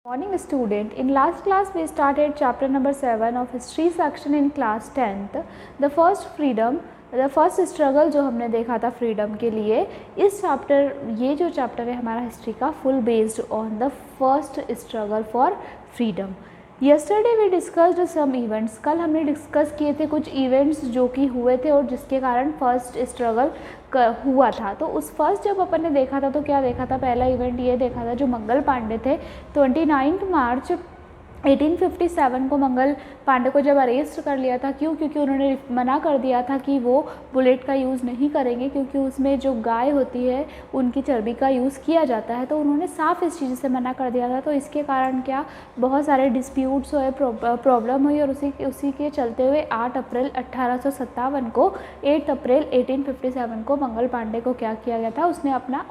Morning student. In last class we started chapter number 7 of history section in class 10th. The first freedom, the first struggle जो हमने देखा था freedom के लिए, इस chapter ये जो चैप्टर है हमारा हिस्ट्री का full based on the first struggle for freedom. Yesterday we discussed some events. कल हमने डिस्कस किए थे कुछ इवेंट्स जो कि हुए थे और जिसके कारण फर्स्ट स्ट्रगल हुआ था. तो उस फर्स्ट जब अपन ने देखा था तो क्या देखा था, पहला इवेंट ये देखा था जो मंगल पांडे थे. 29 मार्च 1857 को मंगल पांडे को जब अरेस्ट कर लिया था. क्यों? क्योंकि उन्होंने मना कर दिया था कि वो बुलेट का यूज़ नहीं करेंगे क्योंकि उसमें जो गाय होती है उनकी चर्बी का यूज़ किया जाता है. तो उन्होंने साफ इस चीज़ से मना कर दिया था. तो इसके कारण क्या बहुत सारे डिस्प्यूट्स हुए, प्रॉब्लम हुई और उसी के चलते हुए 8 अप्रैल 1857 को 8 अप्रैल 1857 को मंगल पांडे को क्या किया गया था,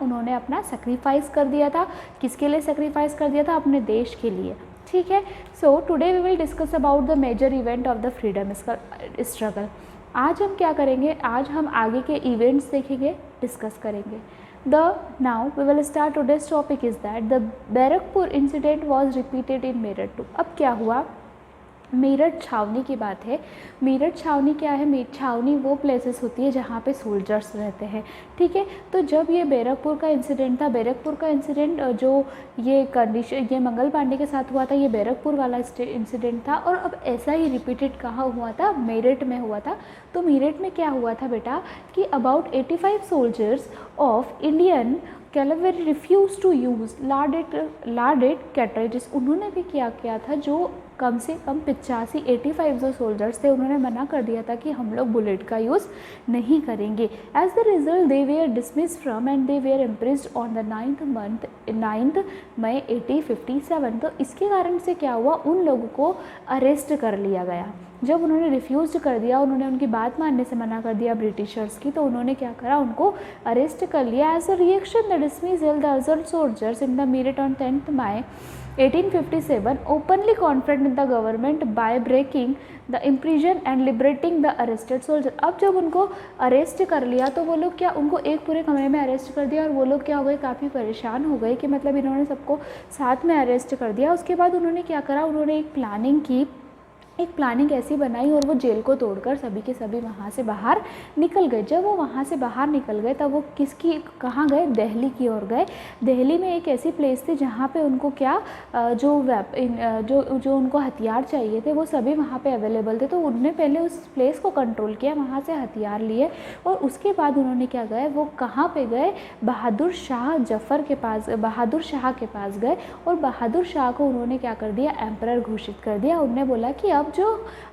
उन्होंने अपना सेक्रीफाइस कर दिया था. किसके लिए सेक्रीफाइस कर दिया था? अपने देश के लिए. ठीक है. So today we will discuss about the major event of the freedom struggle. आज हम क्या करेंगे, आज हम आगे के इवेंट्स देखेंगे, डिस्कस करेंगे. Now we will start today's topic is that the Barrackpore incident was repeated in Meerut too. अब क्या हुआ, मेरठ छावनी की बात है. मेरठ छावनी क्या है? छावनी वो प्लेसेस होती है जहाँ पे सोल्जर्स रहते हैं. ठीक है. तो जब ये बैरकपुर का इंसिडेंट था, बैरकपुर का इंसिडेंट जो ये मंगल पांडे के साथ हुआ था, ये बैरकपुर वाला इंसिडेंट था. और अब ऐसा ही रिपीटेड कहाँ हुआ था? मेरठ में हुआ था. तो मेरठ में क्या हुआ था बेटा कि about 85 soldiers of Indian cavalry refuse to use larded cartridges. उन्होंने भी क्या किया था, जो कम से कम 85 जो सोल्जर्स थे उन्होंने मना कर दिया था कि हम लोग बुलेट का यूज़ नहीं करेंगे. As the result they were dismiss from and they were imprisoned on the 9 May 1857. तो इसके कारण से क्या हुआ, उन लोगों को अरेस्ट कर लिया गया. जब उन्होंने रिफ्यूज़ कर दिया, उन्होंने उनकी बात मानने से मना कर दिया ब्रिटिशर्स की, तो उन्होंने क्या करा, उनको अरेस्ट कर लिया. As a reaction the dismissal the other soldiers in the Meerut on 10 May 1857 openly confronted the government by breaking the imprison and liberating the arrested soldier. अब जब उनको अरेस्ट कर लिया तो वो लोग क्या, उनको एक पूरे कमरे में अरेस्ट कर दिया और वो लोग क्या हो गए, काफ़ी परेशान हो गए कि मतलब इन्होंने सबको साथ में अरेस्ट कर दिया. उसके बाद उन्होंने क्या करा, उन्होंने एक प्लानिंग ऐसी बनाई और वो जेल को तोड़कर सभी के सभी वहाँ से बाहर निकल गए. जब वो वहाँ से बाहर निकल गए तब वो कहाँ गए, दिल्ली की ओर गए. दिल्ली में एक ऐसी प्लेस थी जहाँ पे उनको क्या जो उनको हथियार चाहिए थे वो सभी वहाँ पे अवेलेबल थे. तो उन्होंने पहले उस प्लेस को कंट्रोल किया, वहाँ से हथियार लिए और उसके बाद उन्होंने क्या गए, वो कहाँ पे गए, बहादुर शाह के पास गए और बहादुर शाह को उन्होंने क्या कर दिया, एम्परर घोषित कर दिया. उन्होंने बोला कि अब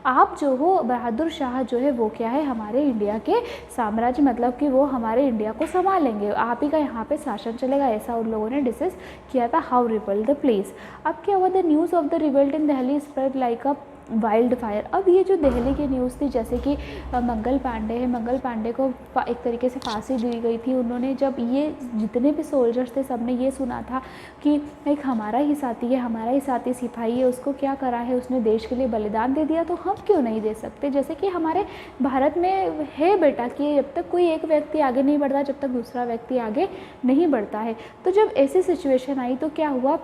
आप जो हो, बहादुर शाह जो है वो क्या है, हमारे इंडिया के साम्राज्य, मतलब कि वो हमारे इंडिया को संभालेंगे, आप ही का यहाँ पे शासन चलेगा. ऐसा उन लोगों ने डिसाइड किया था. How rebelled the place. अब क्या हुआ, the news of the revolt in Delhi spread like a wild fire. अब ये जो दिल्ली की न्यूज़ थी, जैसे कि मंगल पांडे को एक तरीके से फांसी दी गई थी. उन्होंने जब ये जितने भी सोल्जर्स थे सब ने ये सुना था कि एक हमारा ही साथी सिपाही है, उसको क्या करा है, उसने देश के लिए बलिदान दे दिया, तो हम क्यों नहीं दे सकते. जैसे कि हमारे भारत में है बेटा कि जब तक कोई एक व्यक्ति आगे नहीं बढ़ता, जब तक दूसरा व्यक्ति आगे नहीं बढ़ता है. तो जब ऐसी सिचुएशन आई तो क्या हुआ,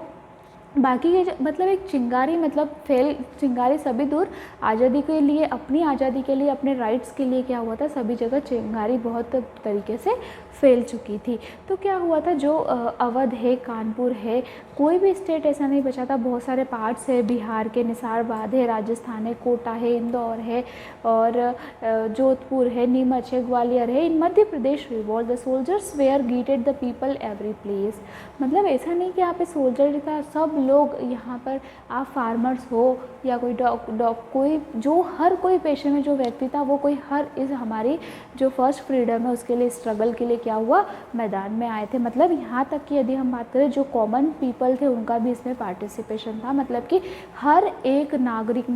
बाकी के मतलब एक चिंगारी सभी दूर, आज़ादी के लिए, अपनी आज़ादी के लिए, अपने राइट्स के लिए क्या हुआ था, सभी जगह चिंगारी बहुत तरीके से फैल चुकी थी. तो क्या हुआ था, जो अवध है, कानपुर है, कोई भी स्टेट ऐसा नहीं बचा था. बहुत सारे पार्ट्स है, बिहार के निसारबाद है, राजस्थान है, कोटा है, इंदौर है और जोधपुर है, नीमच है, ग्वालियर है. In Madhya Pradesh revolt the soldiers were greeted the people every place. मतलब ऐसा नहीं कि यहाँ पे सोल्जर था, सब लोग यहाँ पर, आप फार्मर्स हो या कोई जो हर कोई पेशे में जो व्यक्ति था वो कोई हमारी जो फर्स्ट फ्रीडम है उसके लिए स्ट्रगल के लिए क्या हुआ, मैदान में आए थे. मतलब यहाँ तक कि यदि हम बात करें जो कॉमन पीपल थे उनका भी इसमें पार्टिसिपेशन था. मतलब कि हर एक नागरिक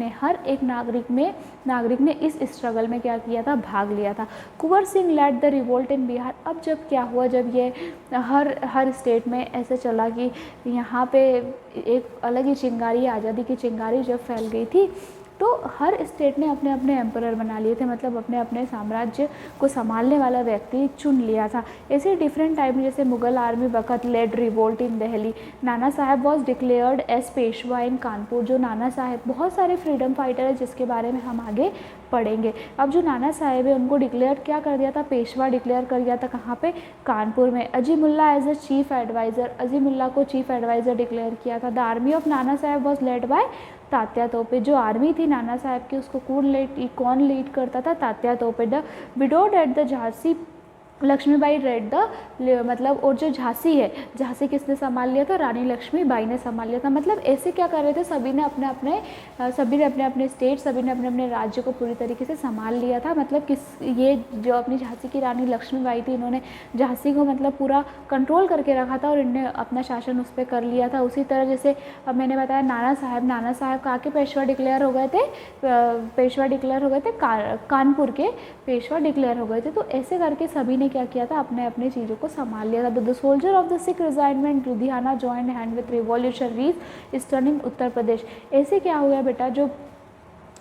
ने इस स्ट्रगल में क्या किया था, भाग लिया था. Kunwar Singh led the revolt in Bihar. अब जब क्या हुआ, जब ये हर स्टेट में ऐसे चला कि यहाँ पे एक अलग ही चिंगारी, आज़ादी की चिंगारी जब फैल गई थी तो हर स्टेट ने अपने अपने एम्परर बना लिए थे, मतलब अपने अपने साम्राज्य को संभालने वाला व्यक्ति चुन लिया था। ऐसे डिफरेंट टाइम, जैसे मुगल आर्मी वक़्त लेड रिवोल्ट इन दिल्ली, नाना साहब वॉज डिक्लेयर्ड एज पेशवा इन कानपुर। जो नाना साहब, बहुत सारे फ्रीडम फाइटर है जिसके बारे में हम आगे पढ़ेंगे। अब जो नाना साहब है उनको डिक्लेयर क्या कर दिया था, पेशवा डिक्लेयर कर दिया था। कहाँ पे, कानपुर में। Azimullah as a chief adviser, Azimullah को चीफ एडवाइज़र डिक्लेयर किया था। द आर्मी ऑफ नाना साहब वॉज लेड बाय तात्या तोपे। जो आर्मी थी नाना साहब की उसको कौन लीड करता था, Tatya Tope. The widowed at the Jhansi, Lakshmibai raid the, मतलब और जो झांसी है, झांसी किसने संभाल लिया था, रानी लक्ष्मीबाई ने संभाल लिया था। मतलब ऐसे क्या कर रहे थे, सभी ने अपने अपने स्टेट, सभी ने अपने अपने राज्य को पूरी तरीके से संभाल लिया था। मतलब ये जो अपनी झांसी की रानी लक्ष्मीबाई थी, इन्होंने झांसी को मतलब पूरा कंट्रोल करके रखा था और इन्होंने अपना शासन उस पर कर लिया था। उसी तरह जैसे अब मैंने बताया नाना साहब कहाँ के पेशवा डिक्लेयर हो गए थे, कानपुर के पेशवा डिक्लेयर हो गए थे। तो ऐसे करके सभी ने क्या किया था, अपने अपने चीज़ों को संभाल लिया था। The soldier of the Sikh regiment Ludhiana joined hand with revolutionaries eastern in Uttar Pradesh. ऐसे क्या हो गया बेटा, जो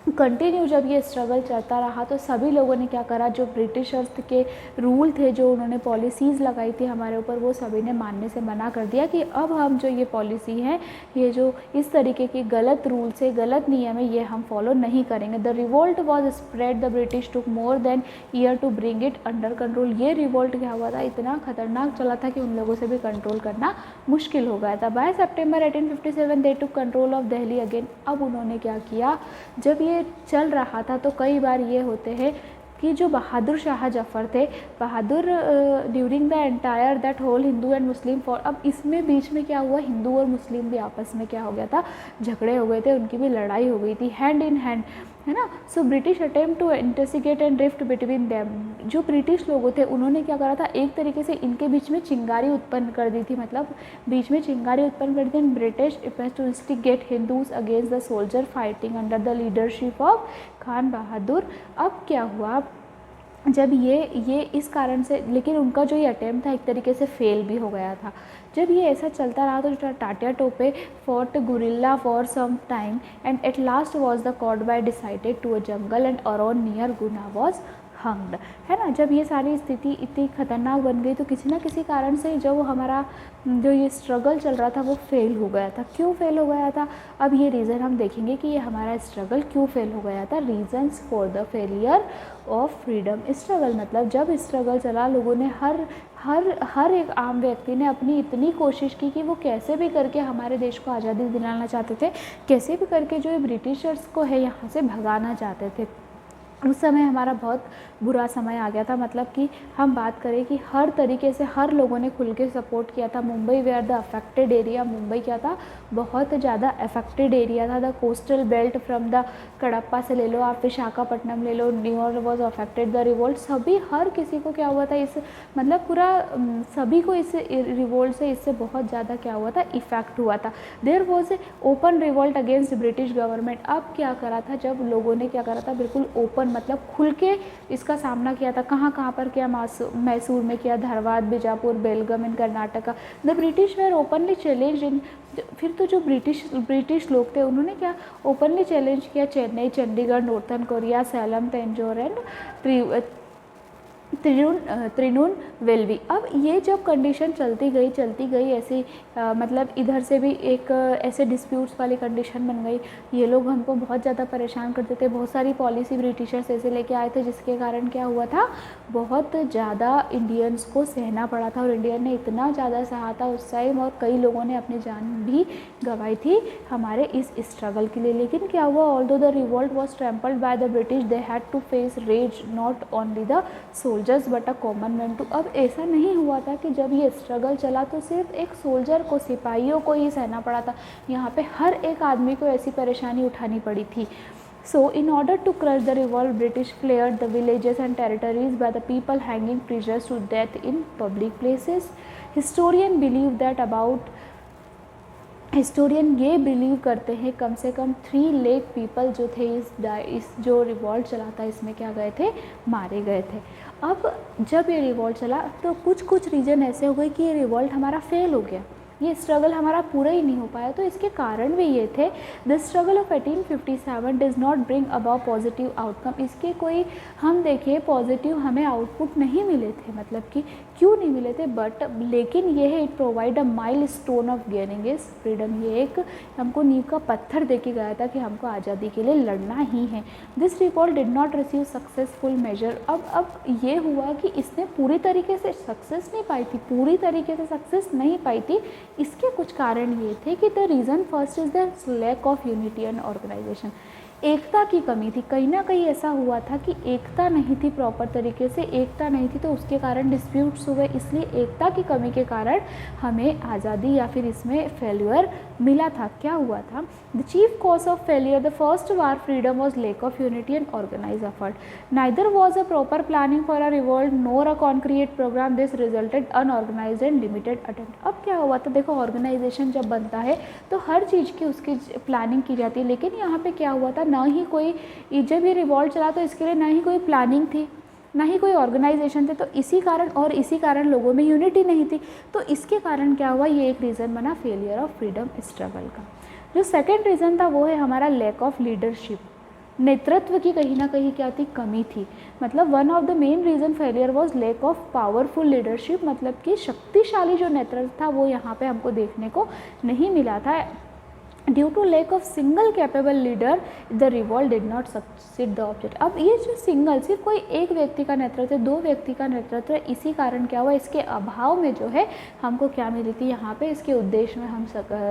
कंटिन्यू जब ये स्ट्रगल चलता रहा तो सभी लोगों ने क्या करा, जो ब्रिटिशर्स के रूल थे, जो उन्होंने पॉलिसीज़ लगाई थी हमारे ऊपर, वो सभी ने मानने से मना कर दिया कि अब हम जो ये पॉलिसी है, ये जो इस तरीके की गलत रूल से, गलत नियम है, ये हम फॉलो नहीं करेंगे। The revolt was spread, the British took more than year to bring it under control. ये रिवोल्ट क्या हुआ था, इतना खतरनाक चला था कि उन लोगों से भी कंट्रोल करना मुश्किल हो गया था। By September 1857 they took control of Delhi again. अब उन्होंने क्या किया, जब ये चल रहा था तो कई बार ये होते हैं कि जो बहादुर शाह जफ़र थे, Bahadur during the entire that whole Hindu and Muslim for, अब इसमें बीच में क्या हुआ, हिंदू और मुस्लिम भी आपस में क्या हो गया था, झगड़े हो गए थे, उनकी भी लड़ाई हो गई थी, हैंड इन हैंड, है ना। So British attempt to instigate and drift between them. जो ब्रिटिश लोग थे उन्होंने क्या करा था, एक तरीके से इनके बीच में चिंगारी उत्पन्न कर दी थी, मतलब बीच में चिंगारी उत्पन्न कर दी थी। British to instigate Hindus against the soldier fighting under the leadership of Khan Bahadur. अब क्या हुआ, जब ये इस कारण से, लेकिन उनका जो ये अटेम्प्ट था एक तरीके से फेल भी हो गया था। जब ये ऐसा चलता रहा तो Tatya Tope fought guerrilla for some time and at last was the caught by decided to a jungle and around near Guna was hanged, है ना। जब ये सारी स्थिति इतनी खतरनाक बन गई तो किसी ना किसी कारण से जो हमारा जो ये स्ट्रगल चल रहा था वो फेल हो गया था। क्यों फेल हो गया था, अब ये रीज़न हम देखेंगे कि ये हमारा स्ट्रगल क्यों फेल हो गया था। Reasons for the failure of freedom struggle, मतलब जब स्ट्रगल चला, लोगों ने हर एक आम व्यक्ति ने अपनी इतनी कोशिश की कि वो कैसे भी करके हमारे देश को आज़ादी दिलाना चाहते थे, कैसे भी करके जो ब्रिटिशर्स को है यहाँ से भगाना चाहते थे। उस समय हमारा बहुत बुरा समय आ गया था, मतलब कि हम बात करें कि हर तरीके से हर लोगों ने खुल के सपोर्ट किया था। Mumbai were the affected area, Mumbai क्या था, बहुत ज़्यादा अफेक्टेड एरिया था। The coastal belt from the Kadapa से ले लो आप, विशाखापट्टनम ले लो, New York was affected. The revolt, सभी हर किसी को क्या हुआ था, इस मतलब पूरा सभी को इस रिवोल्ट से इससे बहुत ज़्यादा क्या हुआ था, इफेक्ट हुआ था। There was a open revolt against British government. अब क्या करा था, जब लोगों ने क्या करा था, बिल्कुल ओपन मतलब खुल के इसका सामना किया था। कहाँ पर किया, मैसूर में किया, Dharwad, Bijapur, Belgaum in Karnataka. The British were openly challenge in, फिर तो जो ब्रिटिश लोग थे उन्होंने क्या ओपनली चैलेंज किया Chennai, Chandigarh, northern Korea, Salem, Tanjore and Tirunelveli. अब ये जब कंडीशन चलती गई ऐसी मतलब इधर से भी एक ऐसे डिस्प्यूट्स वाली कंडीशन बन गई। ये लोग हमको बहुत ज़्यादा परेशान करते थे, बहुत सारी पॉलिसी ब्रिटिशर्स ऐसे लेके आए थे जिसके कारण क्या हुआ था, बहुत ज़्यादा इंडियंस को सहना पड़ा था। और इंडियन ने इतना ज़्यादा सहा था उस टाइम, और कई लोगों ने अपनी जान भी गंवाई थी हमारे इस स्ट्रगल के लिए। लेकिन क्या हुआ, although the revolt was trampled by the British, they had to face rage not only the soldiers but a common man too. अब ऐसा नहीं हुआ था कि जब ये स्ट्रगल चला तो सिर्फ एक सोल्जर को, सिपाहियों को ही सहना पड़ा था, यहाँ पे हर एक आदमी को ऐसी परेशानी उठानी पड़ी थी। So, in order to crush the revolt, British cleared the villages and territories by the people hanging prisoners to death in public places. Historian believe that about historian ये बिलीव करते हैं कम से कम 3 लाख पीपल जो थे इस जो रिवॉल्ट चला था इसमें क्या गए थे, मारे गए थे। अब जब ये रिवॉल्ट चला तो कुछ रीज़न ऐसे हो गए कि ये रिवॉल्ट हमारा फेल हो गया। ये स्ट्रगल हमारा पूरा ही नहीं हो पाया। तो इसके कारण भी ये थे, the struggle of 1857 does not bring about positive outcome. इसके कोई हम देखिए पॉजिटिव हमें आउटपुट नहीं मिले थे, मतलब कि क्यों नहीं मिले थे, बट लेकिन ये है it provide a mile stone of gaining is freedom. ये एक हमको नींव का पत्थर दे के गया था कि हमको आज़ादी के लिए लड़ना ही है। This revolt did not receive successful major. अब ये हुआ कि इसने पूरी तरीके से सक्सेस नहीं पाई थी, पूरी तरीके से सक्सेस नहीं पाई थी। इसके कुछ कारण ये थे कि the reason first is the lack of unity and organisation. एकता की कमी थी, कहीं ना कहीं ऐसा हुआ था कि एकता नहीं थी, प्रॉपर तरीके से एकता नहीं थी, तो उसके कारण डिस्प्यूट्स हुए। इसलिए एकता की कमी के कारण हमें आज़ादी या फिर इसमें फेल्यूर मिला था। क्या हुआ था? The chief cause of failure the first war freedom was lack of unity and organise effort. Neither was a proper planning for a revolt nor a concrete program, this resulted unorganise and limited attempt. अब क्या हुआ था? देखो organisation जब बनता है तो हर चीज़ की उसकी प्लानिंग की जाती है, लेकिन यहाँ पे क्या हुआ था, ना ही कोई, जब ये रिवॉल्ट चला तो इसके लिए ना ही कोई प्लानिंग थी, ना ही कोई ऑर्गेनाइजेशन थे, तो इसी कारण लोगों में यूनिटी नहीं थी। तो इसके कारण क्या हुआ, ये एक रीज़न बना फेलियर ऑफ फ्रीडम स्ट्रगल का। जो सेकेंड रीज़न था वो है हमारा लैक ऑफ लीडरशिप। नेतृत्व की कहीं ना कहीं क्या थी, कमी थी। मतलब one of the main reason failure was lack of powerful leadership, मतलब कि शक्तिशाली जो नेतृत्व था वो यहाँ पे हमको देखने को नहीं मिला था। Due to lack of single capable leader the revolt did not succeed the object. अब ये जो सिंगल, सिर्फ कोई एक व्यक्ति का नेतृत्व, दो व्यक्ति का नेतृत्व, इसी कारण क्या हुआ, इसके अभाव में जो है हमको क्या मिली थी यहाँ पे, इसके उद्देश्य में हम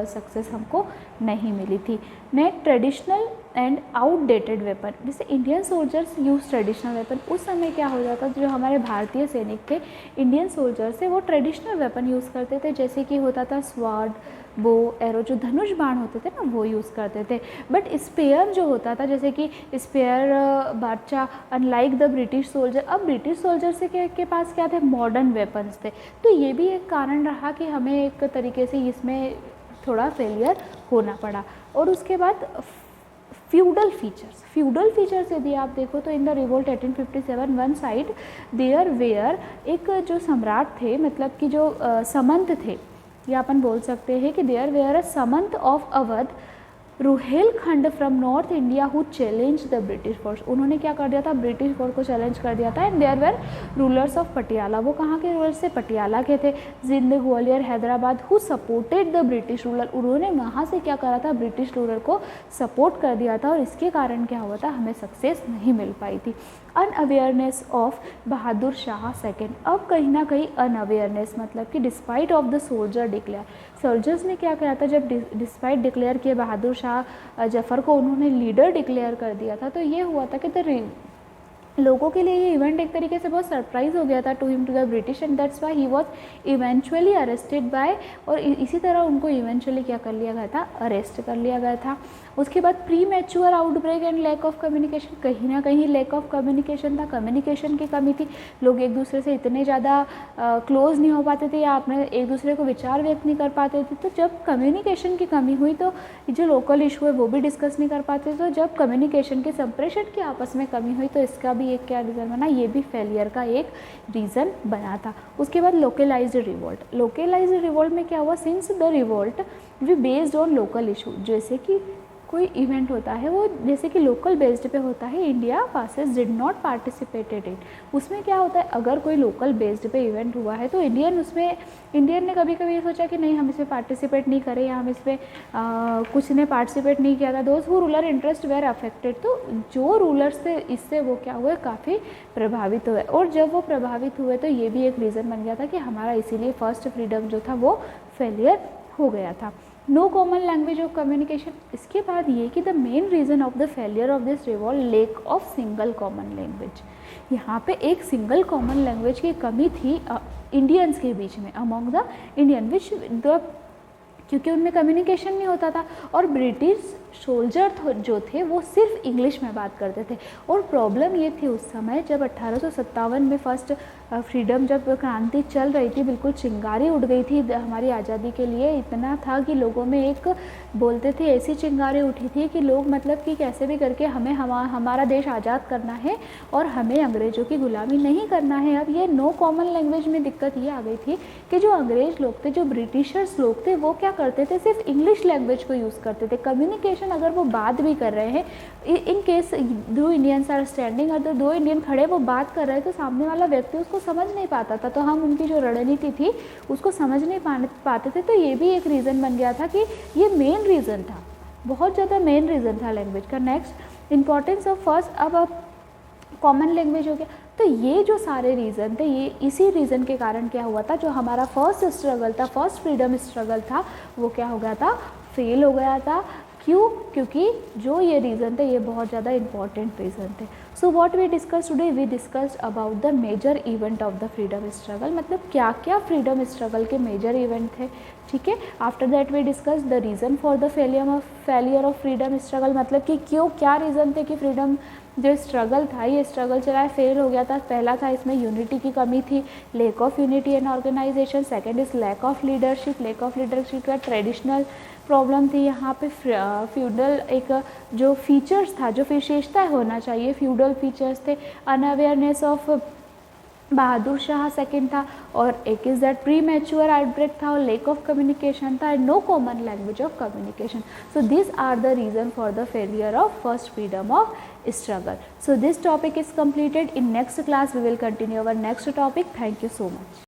सक्सेस हमको नहीं मिली थी। Next traditional and outdated weapon, जैसे Indian soldiers use traditional weapon. उस समय क्या हो जाता, जो हमारे भारतीय सैनिक थे, इंडियन सोल्जर्स थे, वो ट्रेडिशनल वेपन यूज़ करते थे, जैसे कि होता था स्वॉर्ड, बो, एरो, जो धनुष बाण होते थे ना, वो यूज़ करते थे। बट स्पेयर जो होता था, जैसे कि स्पेयर बादशाह, अनलाइक द ब्रिटिश सोल्जर, अब ब्रिटिश सोल्जर से के पास क्या थे, मॉडर्न वेपन्स थे। तो ये भी एक कारण रहा कि हमें एक तरीके से इसमें थोड़ा फेलियर होना पड़ा। और उसके बाद फ्यूडल फीचर्स यदि आप देखो तो in the revolt 1857 one side there were, एक जो सम्राट थे, मतलब कि जो समंत थे, या अपन बोल सकते हैं कि देयर वेयर अ समंत of Awadh Rohilkhand from north India who challenge the British force. उन्होंने क्या कर दिया था, ब्रिटिश फोर्स को चैलेंज कर दिया था। And there were rulers of Patiala, वो कहाँ के रूलर्स थे, पटियाला के थे। Jind, Gwalior, Hyderabad who supported the British ruler, उन्होंने वहाँ से क्या करा था, ब्रिटिश रूलर को सपोर्ट कर दिया था। और इसके कारण क्या हुआ था, हमें सक्सेस नहीं मिल पाई थी। Unawareness of Bahadur Shah second, अब कहीं ना कहीं अनअवेयरनेस, मतलब कि despite of the soldier declare, soldiers ने क्या करा था, जब डिस्पाइट डिक्लेयर किए बहादुर शाह जफर को उन्होंने लीडर डिक्लेयर कर दिया था, तो ये हुआ था कि लोगों के लिए ये इवेंट एक तरीके से बहुत सरप्राइज हो गया था to him, to the British, and that's why he was eventually arrested by, और इसी तरह उनको इवेंचुअली क्या कर लिया गया था, अरेस्ट कर लिया गया था। उसके बाद premature outbreak and lack of communication, कहीं ना कहीं लैक ऑफ कम्युनिकेशन था, कम्युनिकेशन की कमी थी। लोग एक दूसरे से इतने ज़्यादा क्लोज नहीं हो पाते थे, या अपने एक दूसरे को विचार व्यक्त नहीं कर पाते थे। तो जब कम्युनिकेशन की कमी हुई तो जो लोकल इशू है वो भी डिस्कस नहीं कर पाते। तो जब कम्युनिकेशन के संप्रेषण की आपस में कमी हुई तो इसका भी एक क्या रीज़न बना, ये भी फेलियर का एक रीज़न बना था। उसके बाद लोकलाइज्ड रिवोल्ट, लोकलाइज्ड रिवोल्ट में क्या हुआ, since the revolt we based on local issue, जैसे कि कोई इवेंट होता है वो जैसे कि लोकल बेस्ड पे होता है, India passes did not participated in, उसमें क्या होता है, अगर कोई लोकल बेस्ड पे इवेंट हुआ है तो इंडियन ने कभी कभी ये सोचा कि नहीं हम इसमें पार्टिसिपेट नहीं करें, या हम इसमें कुछ ने पार्टिसिपेट नहीं किया था। Those who ruler interest were affected, तो जो रूलर्स थे इससे वो क्या हुए, काफ़ी प्रभावित हुए। और जब वो प्रभावित हुए तो ये भी एक रीज़न बन गया था कि हमारा इसीलिए फर्स्ट फ्रीडम जो था वो फेलियर हो गया था। No common language of communication, इसके बाद ये कि the main reason of the failure of this revolt lack of single common language, यहाँ पे एक सिंगल कॉमन लैंग्वेज की कमी थी इंडियंस के बीच में, among the Indian, which the क्योंकि उनमें कम्युनिकेशन नहीं होता था। और ब्रिटिश सोल्जर जो थे वो सिर्फ इंग्लिश में बात करते थे। और प्रॉब्लम ये थी उस समय जब 1857 में फर्स्ट फ्रीडम, जब क्रांति चल रही थी, बिल्कुल चिंगारी उड़ गई थी हमारी आज़ादी के लिए। इतना था कि लोगों में एक बोलते थे ऐसी चिंगारी उठी थी कि लोग मतलब कि कैसे भी करके हमें हमारा देश आज़ाद करना है और हमें अंग्रेज़ों की गुलामी नहीं करना है। अब ये नो कॉमन लैंग्वेज में दिक्कत ये आ गई थी कि जो अंग्रेज़ लोग थे, जो ब्रिटिशर्स लोग थे, वो क्या करते थे, सिर्फ इंग्लिश लैंग्वेज को यूज़ करते थे। कम्युनिकेशन अगर वो बात भी कर रहे हैं, इन केस दो इंडियंस आर स्टैंडिंग, अगर दो इंडियन खड़े वो बात कर रहे हैं तो सामने वाला व्यक्ति उसको समझ नहीं पाता था, तो हम उनकी जो रणनीति थी उसको समझ नहीं पाते थे। तो ये भी एक रीज़न बन गया था कि ये मेन रीज़न था, बहुत ज़्यादा मेन रीज़न था लैंग्वेज का। नेक्स्ट, इंपॉर्टेंस ऑफ फर्स्ट, अब कॉमन लैंग्वेज हो गया। तो ये जो सारे रीज़न थे, ये इसी रीज़न के कारण क्या हुआ था, जो हमारा फर्स्ट स्ट्रगल था, फर्स्ट फ्रीडम स्ट्रगल था, वो क्या हो गया था, फेल हो गया था। क्यों? क्योंकि जो ये रीज़न थे ये बहुत ज़्यादा इंपॉर्टेंट रीज़न थे। So what we discuss today, we discussed about the major event of the freedom struggle, मतलब क्या क्या फ्रीडम स्ट्रगल के मेजर इवेंट थे, ठीक है। After that we discuss the reason for the failure of freedom struggle, मतलब कि क्यों, क्या रीज़न थे कि फ्रीडम जो स्ट्रगल था, ये स्ट्रगल चला है, फेल हो गया था। पहला था इसमें यूनिटी की कमी थी, lack of unity and organisation. Second is lack of leadership, lack of leadership का ट्रेडिशनल प्रॉब्लम थी यहाँ पे। फ्यूडल एक जो फीचर्स था, जो विशेषताएं होना चाहिए, फ्यूडल फीचर्स थे। Unawareness of Bahadur Shah second था, और एक is that premature outbreak था, और लेक ऑफ कम्युनिकेशन था, and no common language of communication. So this are the reason for the failure of first freedom of struggle. So this topic is completed. In next class we will continue our next topic. Thank you so much.